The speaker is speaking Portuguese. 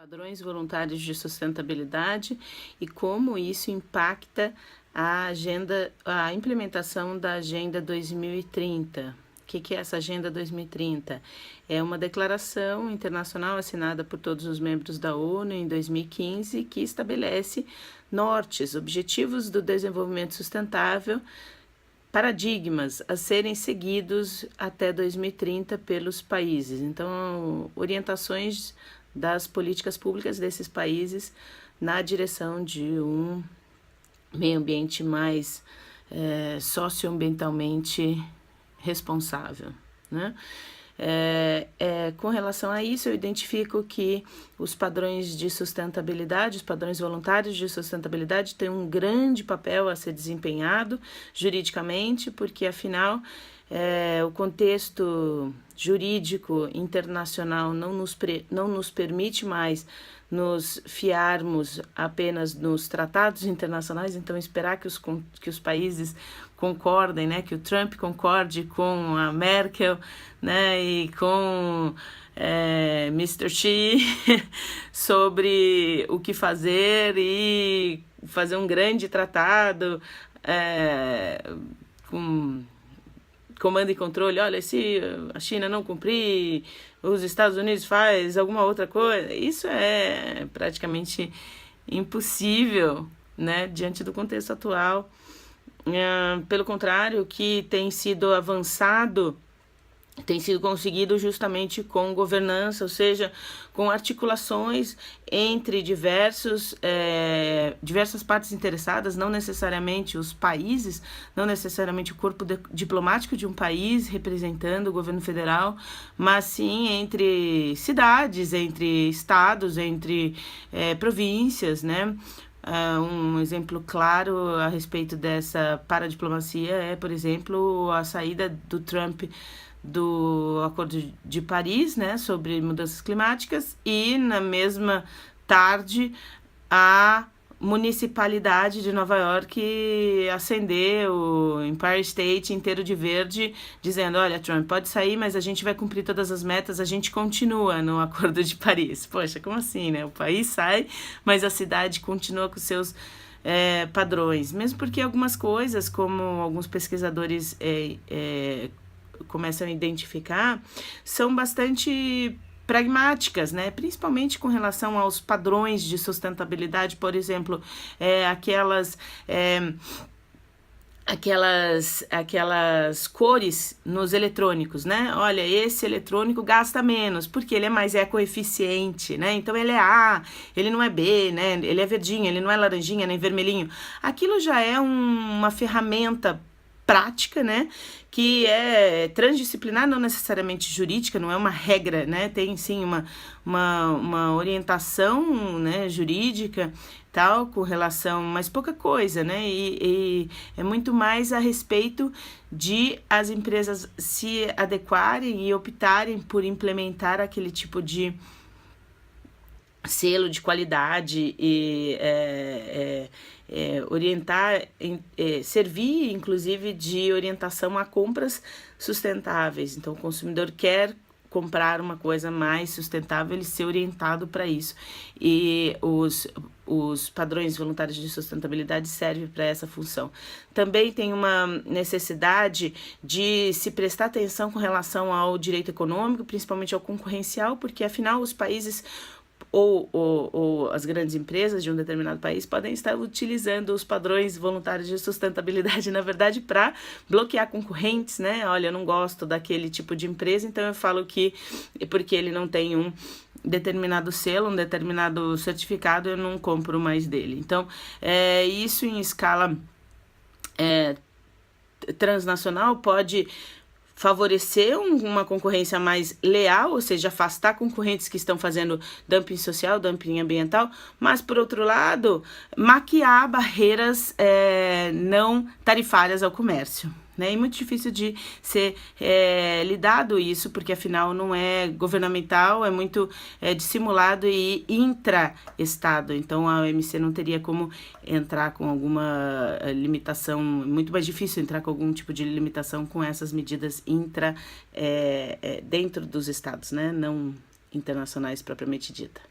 Padrões voluntários de sustentabilidade e como isso impacta a implementação da Agenda 2030. O que é essa Agenda 2030? É uma declaração internacional assinada por todos os membros da ONU em 2015 que estabelece nortes, objetivos do desenvolvimento sustentável, paradigmas a serem seguidos até 2030 pelos países. Então, orientações das políticas públicas desses países na direção de um meio ambiente mais socioambientalmente responsável, né? Com relação a isso, eu identifico que os padrões de sustentabilidade, os padrões voluntários de sustentabilidade têm um grande papel a ser desempenhado juridicamente, porque afinal o contexto jurídico internacional não nos permite mais nos fiarmos apenas nos tratados internacionais, então esperar que os países concordem, né, que o Trump concorde com a Merkel, né, e com Mr. Xi sobre o que fazer e fazer um grande tratado com comando e controle. Olha, se a China não cumprir, os Estados Unidos faz alguma outra coisa. Isso é praticamente impossível, né, diante do contexto atual. Pelo contrário, o que tem sido avançado tem sido conseguido justamente com governança, ou seja, com articulações entre diversas partes interessadas, não necessariamente os países, não necessariamente o corpo diplomático de um país representando o governo federal, mas sim entre cidades, entre estados, entre províncias, né? Um exemplo claro a respeito dessa paradiplomacia é, por exemplo, a saída do Trump do Acordo de Paris, né, sobre mudanças climáticas, e na mesma tarde a municipalidade de Nova York acendeu o Empire State inteiro de verde, dizendo: olha, Trump, pode sair, mas a gente vai cumprir todas as metas, a gente continua no Acordo de Paris. Poxa, como assim, né? O país sai, mas a cidade continua com seus padrões. Mesmo porque algumas coisas, como alguns pesquisadores começam a identificar, são bastante pragmáticas, né? Principalmente com relação aos padrões de sustentabilidade, por exemplo, aquelas cores nos eletrônicos, né? Olha, esse eletrônico gasta menos, porque ele é mais ecoeficiente, né? Então ele é A, ele não é B, né? Ele é verdinho, ele não é laranjinha, nem vermelhinho. Aquilo já é uma ferramenta prática, né, que é transdisciplinar, não necessariamente jurídica, não é uma regra, né, tem sim uma orientação, né, jurídica, tal, com relação, mas pouca coisa, né, e é muito mais a respeito de as empresas se adequarem e optarem por implementar aquele tipo de selo de qualidade e orientar, servir inclusive de orientação a compras sustentáveis. Então o consumidor quer comprar uma coisa mais sustentável, ele ser orientado para isso. E os padrões voluntários de sustentabilidade servem para essa função. Também tem uma necessidade de se prestar atenção com relação ao direito econômico, principalmente ao concorrencial, porque afinal os países ou as grandes empresas de um determinado país podem estar utilizando os padrões voluntários de sustentabilidade, na verdade, para bloquear concorrentes, né? Olha, eu não gosto daquele tipo de empresa, então eu falo que porque ele não tem um determinado selo, um determinado certificado, eu não compro mais dele. Então, isso em escala transnacional pode favorecer uma concorrência mais leal, ou seja, afastar concorrentes que estão fazendo dumping social, dumping ambiental, mas, por outro lado, maquiar barreiras não tarifárias ao comércio, né? E muito difícil de ser lidado isso, porque afinal não é governamental, é muito dissimulado e intra-estado. Então a OMC não teria como entrar com alguma limitação, muito mais difícil entrar com algum tipo de limitação com essas medidas dentro dos estados, né? Não internacionais propriamente dita.